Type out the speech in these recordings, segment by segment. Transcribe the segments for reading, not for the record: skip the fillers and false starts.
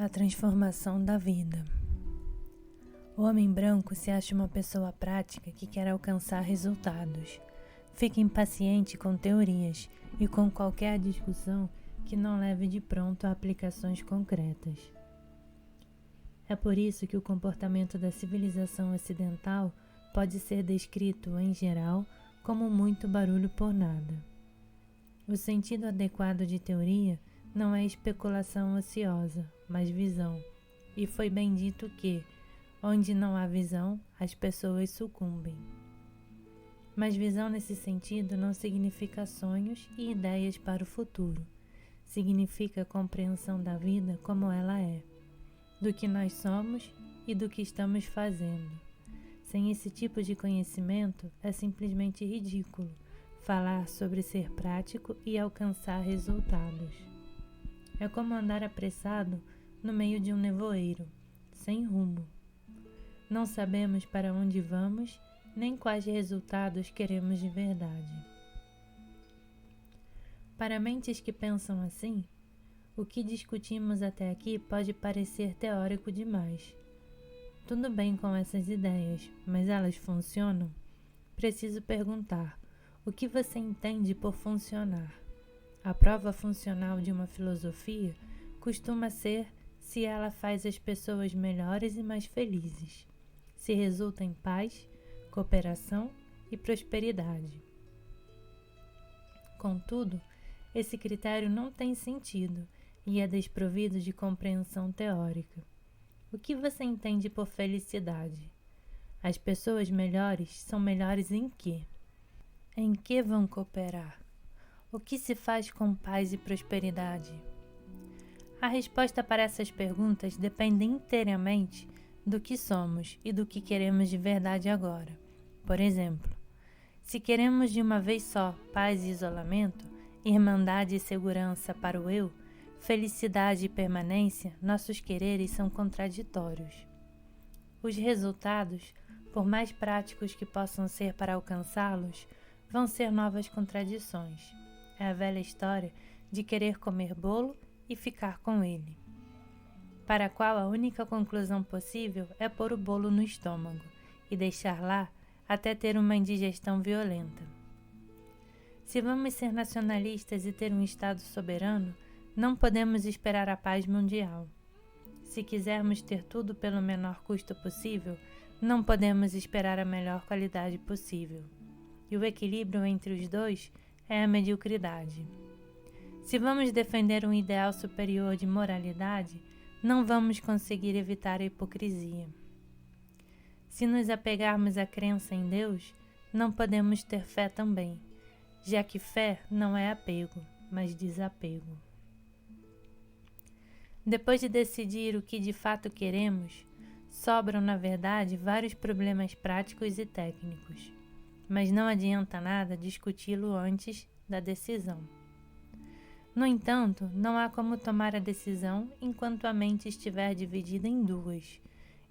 A transformação da vida. O homem branco se acha uma pessoa prática que quer alcançar resultados. Fica impaciente com teorias e com qualquer discussão que não leve de pronto a aplicações concretas. É por isso que o comportamento da civilização ocidental pode ser descrito, em geral, como muito barulho por nada. O sentido adequado de teoria não é especulação ociosa, mas visão. E foi bem dito que, onde não há visão, as pessoas sucumbem. Mas visão nesse sentido não significa sonhos e ideias para o futuro. Significa compreensão da vida como ela é, do que nós somos e do que estamos fazendo. Sem esse tipo de conhecimento, é simplesmente ridículo falar sobre ser prático e alcançar resultados. É como andar apressado no meio de um nevoeiro, sem rumo. Não sabemos para onde vamos, nem quais resultados queremos de verdade. Para mentes que pensam assim, o que discutimos até aqui pode parecer teórico demais. Tudo bem com essas ideias, mas elas funcionam? Preciso perguntar, o que você entende por funcionar? A prova funcional de uma filosofia costuma ser se ela faz as pessoas melhores e mais felizes, se resulta em paz, cooperação e prosperidade. Contudo, esse critério não tem sentido e é desprovido de compreensão teórica. O que você entende por felicidade? As pessoas melhores são melhores em quê? Em que vão cooperar? O que se faz com paz e prosperidade? A resposta para essas perguntas depende inteiramente do que somos e do que queremos de verdade agora. Por exemplo, se queremos de uma vez só paz e isolamento, irmandade e segurança para o eu, felicidade e permanência, nossos quereres são contraditórios. Os resultados, por mais práticos que possam ser para alcançá-los, vão ser novas contradições. É a velha história de querer comer bolo e ficar com ele, para a qual a única conclusão possível é pôr o bolo no estômago e deixar lá até ter uma indigestão violenta. Se vamos ser nacionalistas e ter um Estado soberano, não podemos esperar a paz mundial. Se quisermos ter tudo pelo menor custo possível, não podemos esperar a melhor qualidade possível. E o equilíbrio entre os dois é a mediocridade. Se vamos defender um ideal superior de moralidade, não vamos conseguir evitar a hipocrisia. Se nos apegarmos à crença em Deus, não podemos ter fé também, já que fé não é apego, mas desapego. Depois de decidir o que de fato queremos, sobram, na verdade, vários problemas práticos e técnicos, mas não adianta nada discuti-lo antes da decisão. No entanto, não há como tomar a decisão enquanto a mente estiver dividida em duas,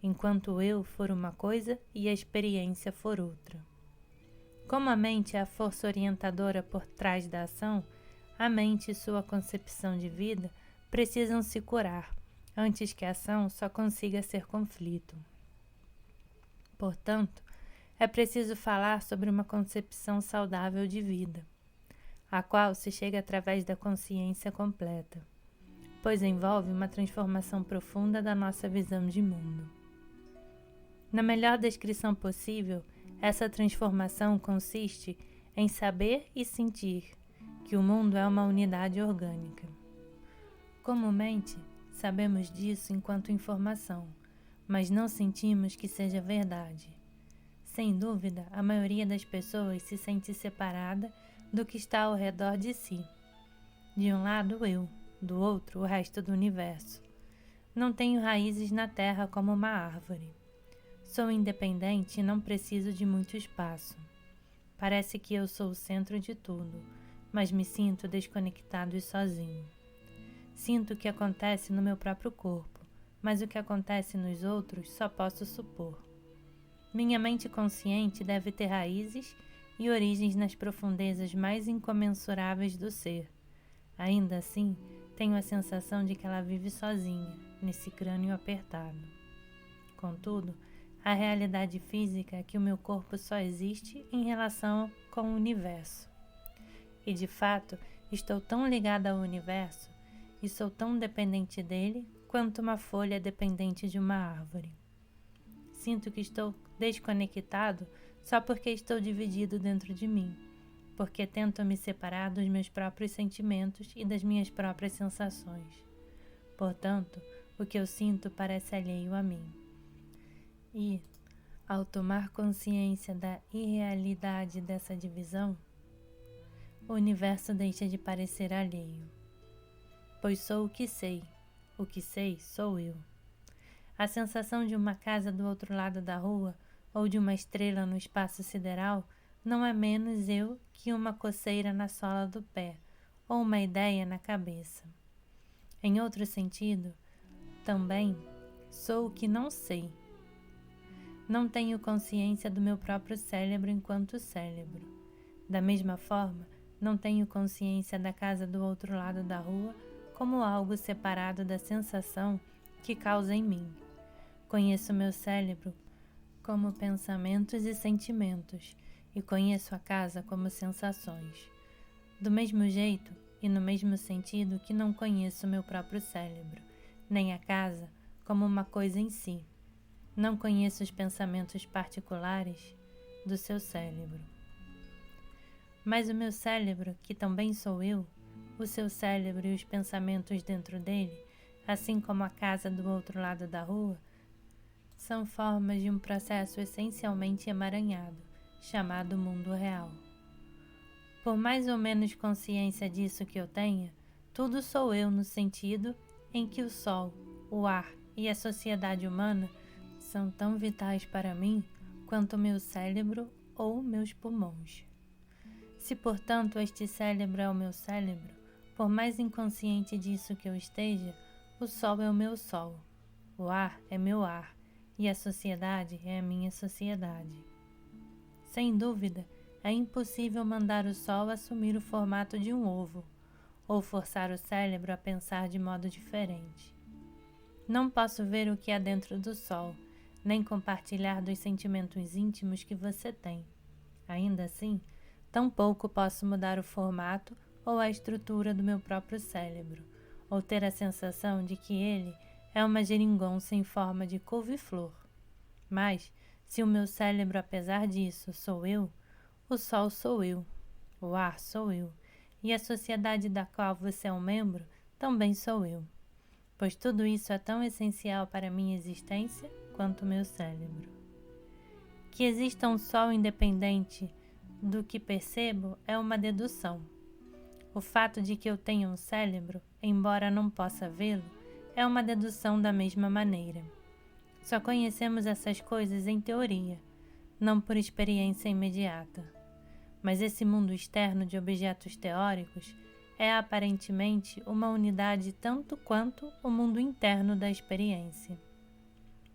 enquanto o eu for uma coisa e a experiência for outra. Como a mente é a força orientadora por trás da ação, a mente e sua concepção de vida precisam se curar, antes que a ação só consiga ser conflito. Portanto, é preciso falar sobre uma concepção saudável de vida, a qual se chega através da consciência completa, pois envolve uma transformação profunda da nossa visão de mundo. Na melhor descrição possível, essa transformação consiste em saber e sentir que o mundo é uma unidade orgânica. Comumente, sabemos disso enquanto informação, mas não sentimos que seja verdade. Sem dúvida, a maioria das pessoas se sente separada do que está ao redor de si. De um lado, eu, do outro, o resto do universo. Não tenho raízes na terra como uma árvore. Sou independente e não preciso de muito espaço. Parece que eu sou o centro de tudo, mas me sinto desconectado e sozinho. Sinto o que acontece no meu próprio corpo, mas o que acontece nos outros só posso supor. Minha mente consciente deve ter raízes e origens nas profundezas mais incomensuráveis do ser. Ainda assim, tenho a sensação de que ela vive sozinha, nesse crânio apertado. Contudo, a realidade física é que o meu corpo só existe em relação com o universo. E de fato, estou tão ligada ao universo e sou tão dependente dele quanto uma folha é dependente de uma árvore. Sinto que estou desconectado só porque estou dividido dentro de mim, porque tento me separar dos meus próprios sentimentos e das minhas próprias sensações. Portanto, o que eu sinto parece alheio a mim. E, ao tomar consciência da irrealidade dessa divisão, o universo deixa de parecer alheio. Pois sou o que sei sou eu. A sensação de uma casa do outro lado da rua ou de uma estrela no espaço sideral não é menos eu que uma coceira na sola do pé ou uma ideia na cabeça. Em outro sentido, também sou o que não sei. Não tenho consciência do meu próprio cérebro enquanto cérebro. Da mesma forma, não tenho consciência da casa do outro lado da rua como algo separado da sensação que causa em mim. Conheço meu cérebro como pensamentos e sentimentos, e conheço a casa como sensações. Do mesmo jeito e no mesmo sentido que não conheço meu próprio cérebro, nem a casa como uma coisa em si. Não conheço os pensamentos particulares do seu cérebro. Mas o meu cérebro, que também sou eu, o seu cérebro e os pensamentos dentro dele, assim como a casa do outro lado da rua, são formas de um processo essencialmente emaranhado, chamado mundo real. Por mais ou menos consciência disso que eu tenha, tudo sou eu no sentido em que o sol, o ar e a sociedade humana são tão vitais para mim quanto o meu cérebro ou meus pulmões. Se, portanto, este cérebro é o meu cérebro, por mais inconsciente disso que eu esteja, o sol é o meu sol, o ar é meu ar e a sociedade é a minha sociedade. Sem dúvida, é impossível mandar o sol assumir o formato de um ovo, ou forçar o cérebro a pensar de modo diferente. Não posso ver o que há dentro do sol, nem compartilhar dos sentimentos íntimos que você tem. Ainda assim, tampouco posso mudar o formato ou a estrutura do meu próprio cérebro, ou ter a sensação de que ele é uma geringonça em forma de couve-flor. Mas, se o meu cérebro, apesar disso, sou eu, o sol sou eu, o ar sou eu, e a sociedade da qual você é um membro também sou eu, pois tudo isso é tão essencial para a minha existência quanto o meu cérebro. Que exista um sol independente do que percebo é uma dedução. O fato de que eu tenha um cérebro, embora não possa vê-lo, é uma dedução da mesma maneira. Só conhecemos essas coisas em teoria, não por experiência imediata. Mas esse mundo externo de objetos teóricos é aparentemente uma unidade tanto quanto o mundo interno da experiência.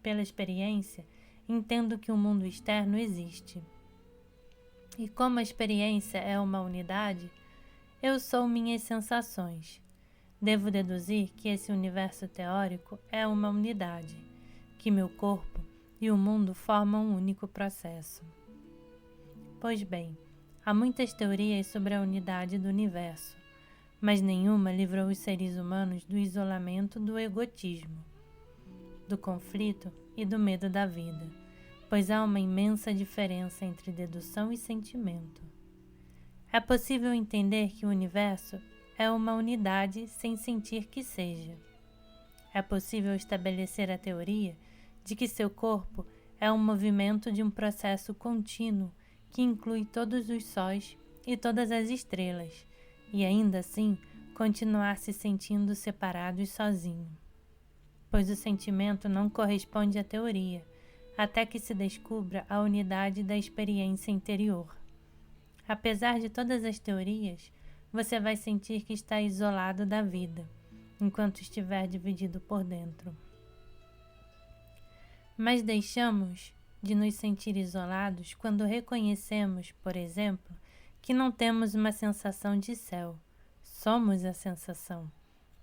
Pela experiência, entendo que o mundo externo existe. E como a experiência é uma unidade, eu sou minhas sensações. Devo deduzir que esse universo teórico é uma unidade, que meu corpo e o mundo formam um único processo. Pois bem, há muitas teorias sobre a unidade do universo, mas nenhuma livrou os seres humanos do isolamento do egotismo, do conflito e do medo da vida, pois há uma imensa diferença entre dedução e sentimento. É possível entender que o universo é uma unidade sem sentir que seja. É possível estabelecer a teoria de que seu corpo é um movimento de um processo contínuo que inclui todos os sóis e todas as estrelas, e ainda assim continuar se sentindo separado e sozinho. Pois o sentimento não corresponde à teoria, até que se descubra a unidade da experiência interior. Apesar de todas as teorias, você vai sentir que está isolado da vida, enquanto estiver dividido por dentro. Mas deixamos de nos sentir isolados quando reconhecemos, por exemplo, que não temos uma sensação de céu. Somos a sensação.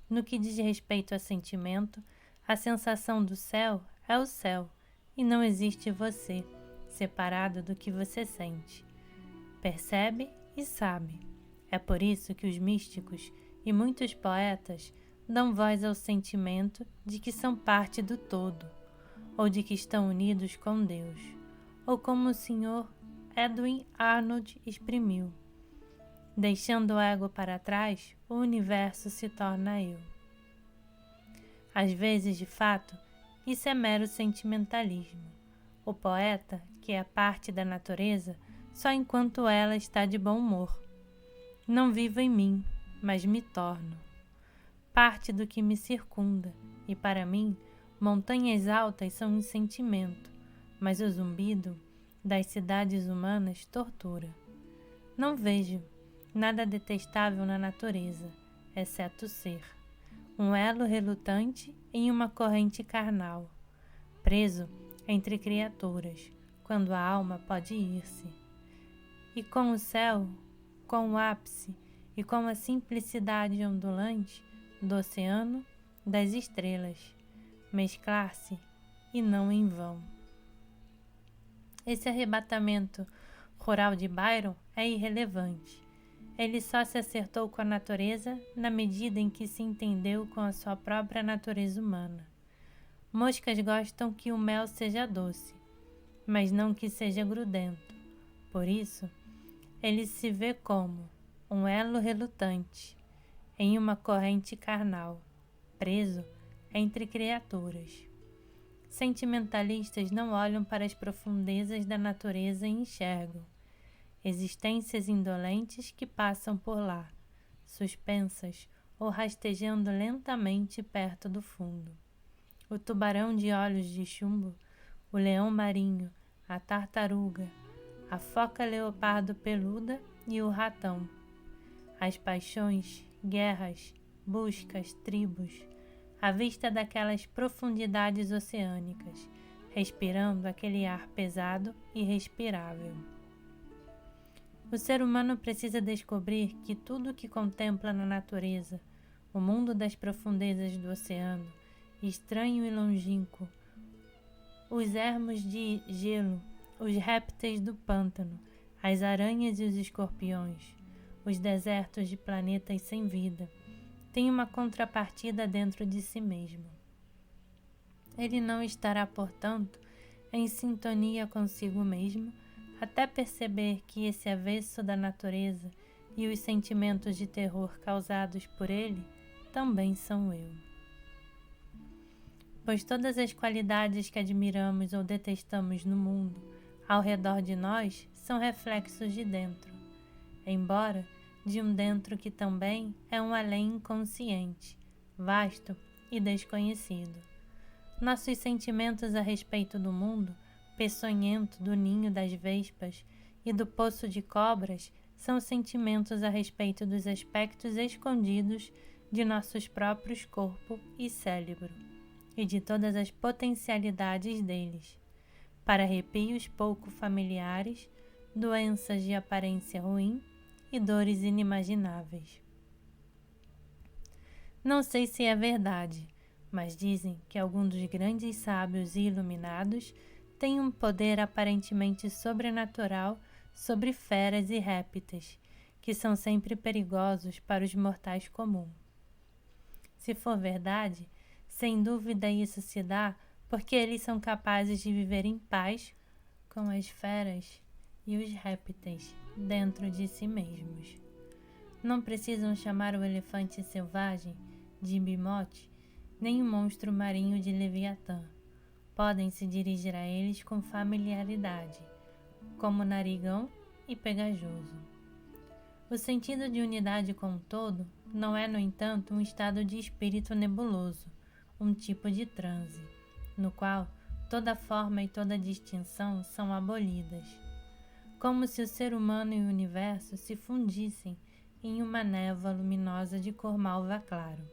No que diz respeito a sentimento, A sensação do céu é o céu, e não existe você, separado do que você sente. Percebe e sabe. É por isso que os místicos e muitos poetas dão voz ao sentimento de que são parte do todo, ou de que estão unidos com Deus, ou como o Sr. Edwin Arnold exprimiu: deixando o ego para trás, o universo se torna eu. Às vezes, de fato, isso é mero sentimentalismo. O poeta, que é parte da natureza, só enquanto ela está de bom humor. Não vivo em mim, mas me torno parte do que me circunda, e para mim, montanhas altas são um sentimento, mas o zumbido das cidades humanas tortura. Não vejo nada detestável na natureza, exceto ser um elo relutante em uma corrente carnal, preso entre criaturas, quando a alma pode ir-se. E com o céu, com o ápice e com a simplicidade ondulante do oceano, das estrelas, mesclar-se e não em vão. Esse arrebatamento rural de Byron é irrelevante. Ele só se acertou com a natureza na medida em que se entendeu com a sua própria natureza humana. Moscas gostam que o mel seja doce, mas não que seja grudento. Por isso, ele se vê como um elo relutante em uma corrente carnal, preso entre criaturas. Sentimentalistas não olham para as profundezas da natureza e enxergam existências indolentes que passam por lá, suspensas ou rastejando lentamente perto do fundo. O tubarão de olhos de chumbo, o leão marinho, a tartaruga, a foca leopardo peluda e o ratão. As paixões, guerras, buscas, tribos, à vista daquelas profundidades oceânicas, respirando aquele ar pesado e respirável. O ser humano precisa descobrir que tudo o que contempla na natureza, o mundo das profundezas do oceano, estranho e longínquo, os ermos de gelo, os répteis do pântano, as aranhas e os escorpiões, os desertos de planetas sem vida, tem uma contrapartida dentro de si mesmo. Ele não estará, portanto, em sintonia consigo mesmo, até perceber que esse avesso da natureza e os sentimentos de terror causados por ele também são eu. Pois todas as qualidades que admiramos ou detestamos no mundo, ao redor de nós, são reflexos de dentro, embora de um dentro que também é um além inconsciente, vasto e desconhecido. Nossos sentimentos a respeito do mundo peçonhento do ninho das vespas e do poço de cobras são sentimentos a respeito dos aspectos escondidos de nossos próprios corpo e cérebro e de todas as potencialidades deles, para arrepios pouco familiares, doenças de aparência ruim e dores inimagináveis. Não sei se é verdade, mas dizem que alguns dos grandes sábios e iluminados tem um poder aparentemente sobrenatural sobre feras e répteis, que são sempre perigosos para os mortais comuns. Se for verdade, sem dúvida isso se dá porque eles são capazes de viver em paz com as feras e os répteis dentro de si mesmos. Não precisam chamar o elefante selvagem de bimote, nem o monstro marinho de Leviatã. Podem se dirigir a eles com familiaridade, como narigão e pegajoso. O sentido de unidade com o todo não é, no entanto, um estado de espírito nebuloso, um tipo de transe, no qual toda forma e toda distinção são abolidas, como se o ser humano e o universo se fundissem em uma névoa luminosa de cor malva claro.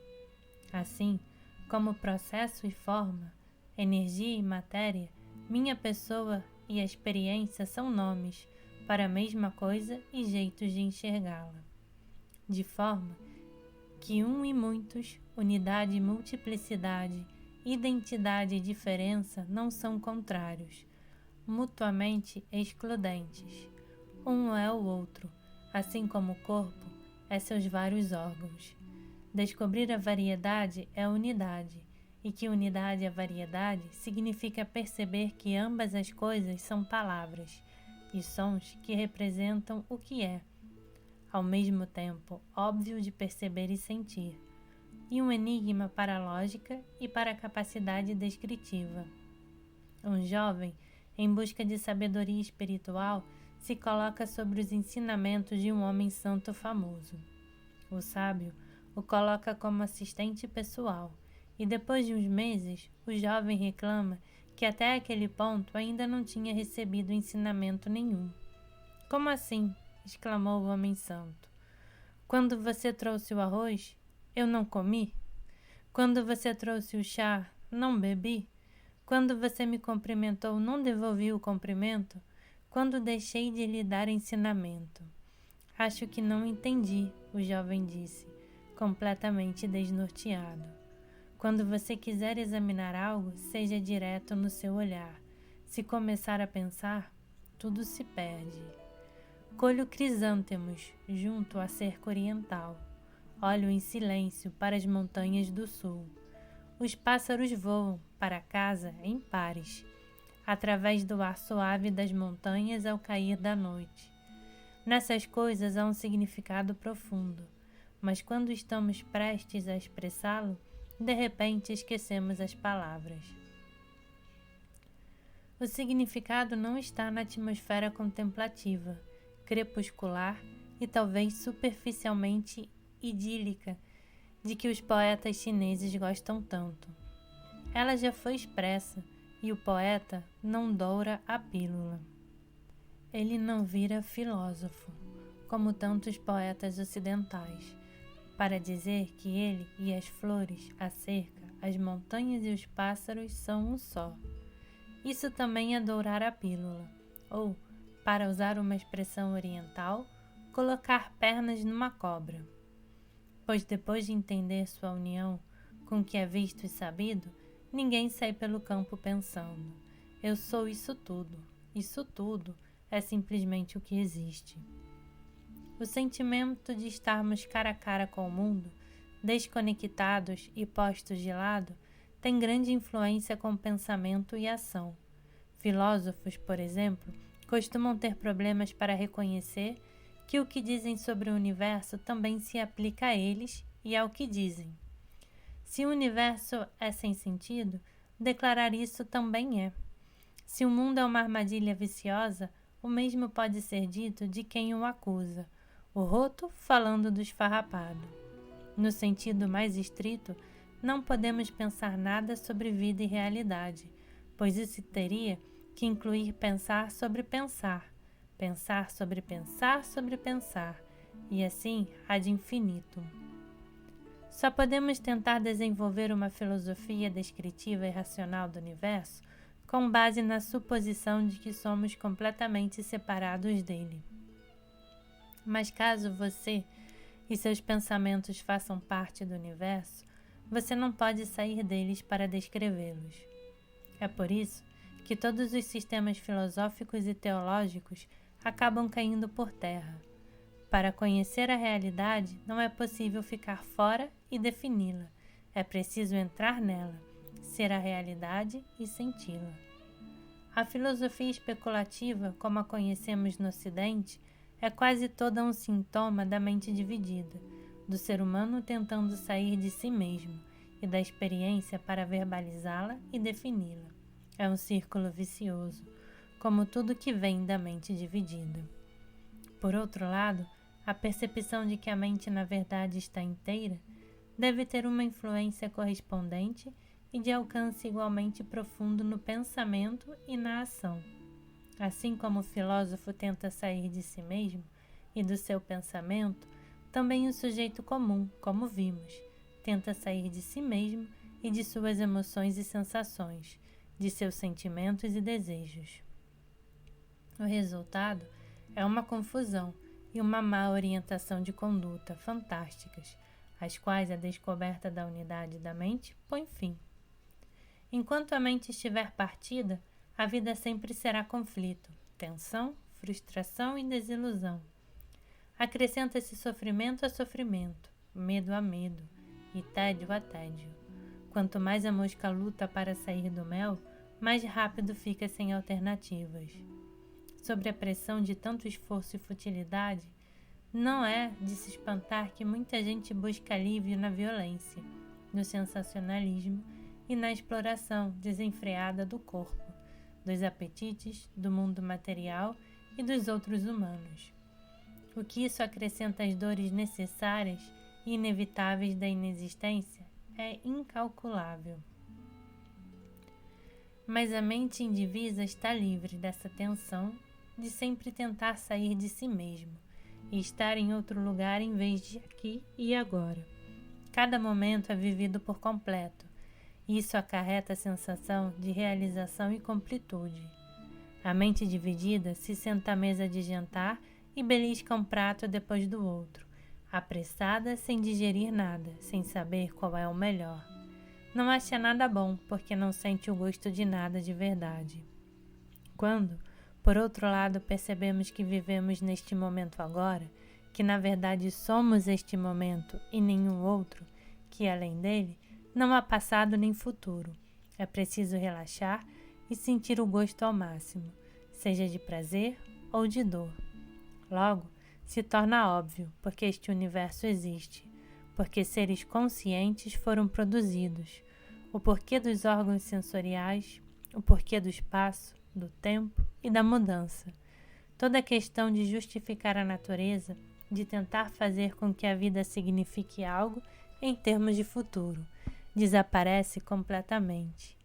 Assim, como processo e forma, energia e matéria, minha pessoa e a experiência são nomes para a mesma coisa e jeitos de enxergá-la. De forma que um e muitos, unidade e multiplicidade, identidade e diferença não são contrários, mutuamente excludentes. Um é o outro, assim como o corpo é seus vários órgãos. Descobrir a variedade é unidade, e que unidade é variedade significa perceber que ambas as coisas são palavras e sons que representam o que é, ao mesmo tempo óbvio de perceber e sentir, e um enigma para a lógica e para a capacidade descritiva. Um jovem, em busca de sabedoria espiritual, se coloca sobre os ensinamentos de um homem santo famoso. O sábio o coloca como assistente pessoal, e depois de uns meses, o jovem reclama que até aquele ponto ainda não tinha recebido ensinamento nenhum. Como assim? Exclamou o homem santo. Quando você trouxe o arroz, eu não comi? Quando você trouxe o chá, não bebi? Quando você me cumprimentou, não devolvi o cumprimento? Quando deixei de lhe dar ensinamento? Acho que não entendi, o jovem disse, completamente desnorteado. Quando você quiser examinar algo, seja direto no seu olhar. Se começar a pensar, tudo se perde. Colho crisântemos junto à cerca oriental. Olho em silêncio para as montanhas do sul. Os pássaros voam para casa em pares, através do ar suave das montanhas ao cair da noite. Nessas coisas há um significado profundo, mas quando estamos prestes a expressá-lo, de repente esquecemos as palavras. O significado não está na atmosfera contemplativa, crepuscular e talvez superficialmente idílica de que os poetas chineses gostam tanto. Ela já foi expressa e o poeta não doura a pílula. Ele não vira filósofo, como tantos poetas ocidentais, para dizer que ele e as flores, a cerca, as montanhas e os pássaros são um só. Isso também é dourar a pílula, ou, para usar uma expressão oriental, colocar pernas numa cobra. Pois depois de entender sua união com o que é visto e sabido, ninguém sai pelo campo pensando: eu sou isso tudo é simplesmente o que existe. O sentimento de estarmos cara a cara com o mundo, desconectados e postos de lado, tem grande influência com o pensamento e ação. Filósofos, por exemplo, costumam ter problemas para reconhecer que o que dizem sobre o universo também se aplica a eles e ao que dizem. Se o universo é sem sentido, declarar isso também é. Se o mundo é uma armadilha viciosa, o mesmo pode ser dito de quem o acusa, o roto falando do esfarrapado. No sentido mais estrito, não podemos pensar nada sobre vida e realidade, pois isso teria que incluir pensar sobre pensar, pensar sobre pensar sobre pensar, e assim ad infinitum. Só podemos tentar desenvolver uma filosofia descritiva e racional do universo com base na suposição de que somos completamente separados dele. Mas caso você e seus pensamentos façam parte do universo, você não pode sair deles para descrevê-los. É por isso que todos os sistemas filosóficos e teológicos acabam caindo por terra. Para conhecer a realidade, não é possível ficar fora e defini-la. É preciso entrar nela, ser a realidade e senti-la. A filosofia especulativa, como a conhecemos no Ocidente, é quase toda um sintoma da mente dividida, do ser humano tentando sair de si mesmo e da experiência para verbalizá-la e defini-la. É um círculo vicioso, como tudo que vem da mente dividida. Por outro lado, a percepção de que a mente na verdade está inteira deve ter uma influência correspondente e de alcance igualmente profundo no pensamento e na ação. Assim como o filósofo tenta sair de si mesmo e do seu pensamento, também o sujeito comum, como vimos, tenta sair de si mesmo e de suas emoções e sensações, de seus sentimentos e desejos. O resultado é uma confusão e uma má orientação de conduta fantásticas, às quais a descoberta da unidade da mente põe fim. Enquanto a mente estiver partida, a vida sempre será conflito, tensão, frustração e desilusão. Acrescenta-se sofrimento a sofrimento, medo a medo e tédio a tédio. Quanto mais a mosca luta para sair do mel, mais rápido fica sem alternativas. Sobre a pressão de tanto esforço e futilidade, não é de se espantar que muita gente busca alívio na violência, no sensacionalismo e na exploração desenfreada do corpo, dos apetites, do mundo material e dos outros humanos. O que isso acrescenta às dores necessárias e inevitáveis da inexistência é incalculável. Mas a mente indivisa está livre dessa tensão de sempre tentar sair de si mesmo e estar em outro lugar em vez de aqui e agora. Cada momento é vivido por completo. Isso acarreta a sensação de realização e completude. A mente dividida se senta à mesa de jantar e belisca um prato depois do outro, apressada, sem digerir nada, sem saber qual é o melhor. Não acha nada bom porque não sente o gosto de nada de verdade. Quando, por outro lado, percebemos que vivemos neste momento agora, que na verdade somos este momento e nenhum outro, que além dele, não há passado nem futuro. É preciso relaxar e sentir o gosto ao máximo, seja de prazer ou de dor. Logo, se torna óbvio porque este universo existe, porque seres conscientes foram produzidos, o porquê dos órgãos sensoriais, o porquê do espaço, do tempo e da mudança. Toda a questão de justificar a natureza, de tentar fazer com que a vida signifique algo em termos de futuro, desaparece completamente.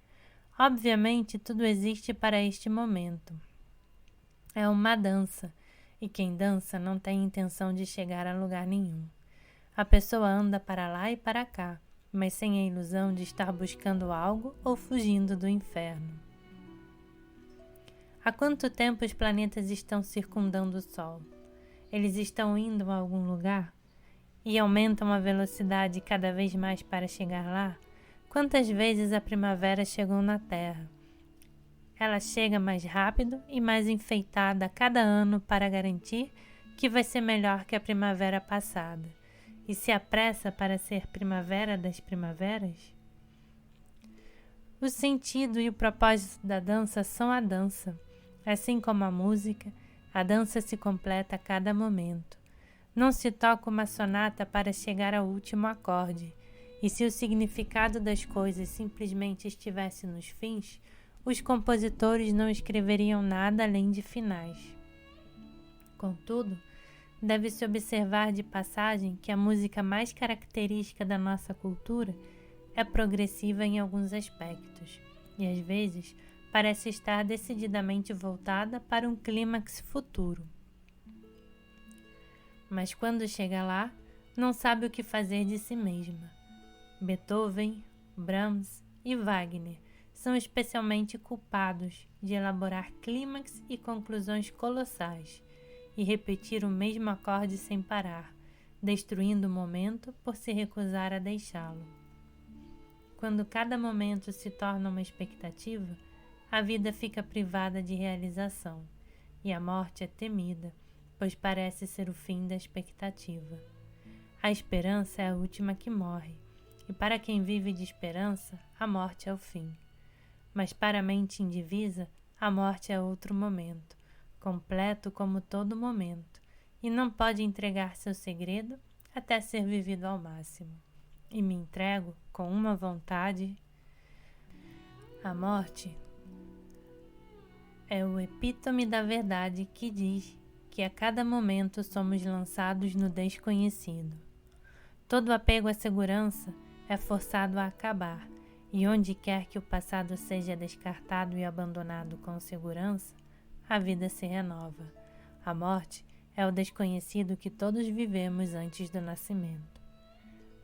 Obviamente, tudo existe para este momento. É uma dança, e quem dança não tem intenção de chegar a lugar nenhum. A pessoa anda para lá e para cá, mas sem a ilusão de estar buscando algo ou fugindo do inferno. Há quanto tempo os planetas estão circundando o Sol? Eles estão indo a algum lugar? E aumentam a velocidade cada vez mais para chegar lá? Quantas vezes a primavera chegou na Terra? Ela chega mais rápido e mais enfeitada a cada ano para garantir que vai ser melhor que a primavera passada, e se apressa para ser primavera das primaveras? O sentido e o propósito da dança são a dança. Assim como a música, a dança se completa a cada momento. Não se toca uma sonata para chegar ao último acorde, e se o significado das coisas simplesmente estivesse nos fins, os compositores não escreveriam nada além de finais. Contudo, deve-se observar de passagem que a música mais característica da nossa cultura é progressiva em alguns aspectos, e às vezes parece estar decididamente voltada para um clímax futuro. Mas quando chega lá, não sabe o que fazer de si mesma. Beethoven, Brahms e Wagner são especialmente culpados de elaborar clímax e conclusões colossais e repetir o mesmo acorde sem parar, destruindo o momento por se recusar a deixá-lo. Quando cada momento se torna uma expectativa, a vida fica privada de realização, e a morte é temida, pois parece ser o fim da expectativa. A esperança é a última que morre, e para quem vive de esperança, a morte é o fim. Mas para a mente indivisa, a morte é outro momento, completo como todo momento, e não pode entregar seu segredo até ser vivido ao máximo. E me entrego com uma vontade. A morte é o epítome da verdade que diz que a cada momento somos lançados no desconhecido. Todo apego à segurança é forçado a acabar, e onde quer que o passado seja descartado e abandonado com segurança, a vida se renova. A morte é o desconhecido que todos vivemos antes do nascimento.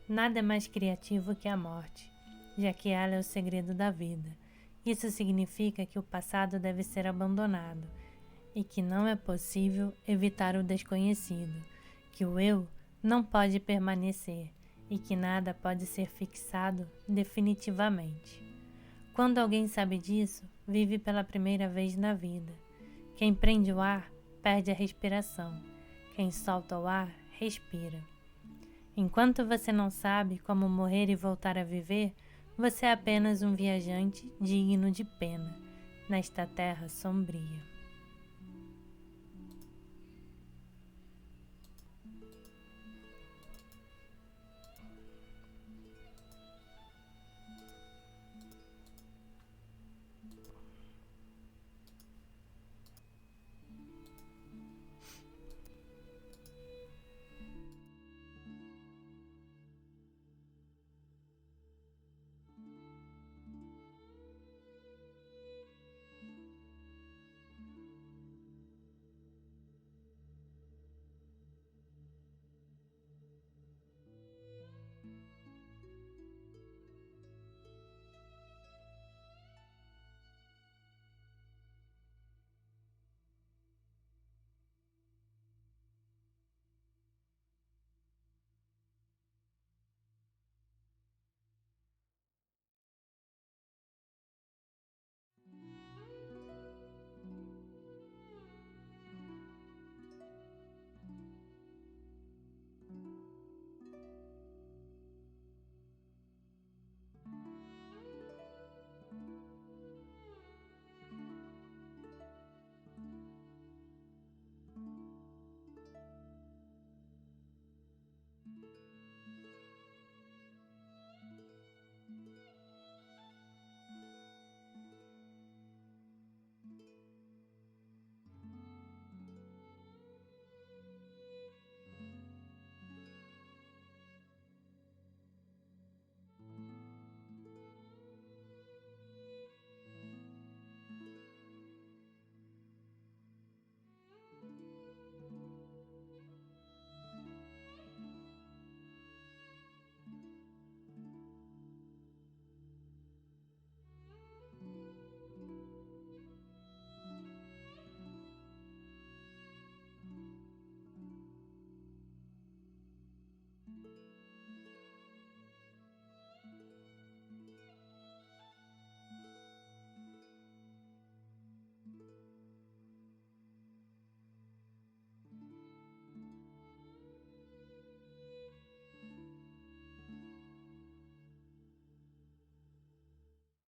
Nada é mais criativo que a morte, já que ela é o segredo da vida. Isso significa que o passado deve ser abandonado e que não é possível evitar o desconhecido, que o eu não pode permanecer e que nada pode ser fixado definitivamente. quando alguém sabe disso, vive pela primeira vez na vida. Quem prende o ar, perde a respiração. Quem solta o ar, respira. Enquanto você não sabe como morrer e voltar a viver, você é apenas um viajante digno de pena, nesta terra sombria.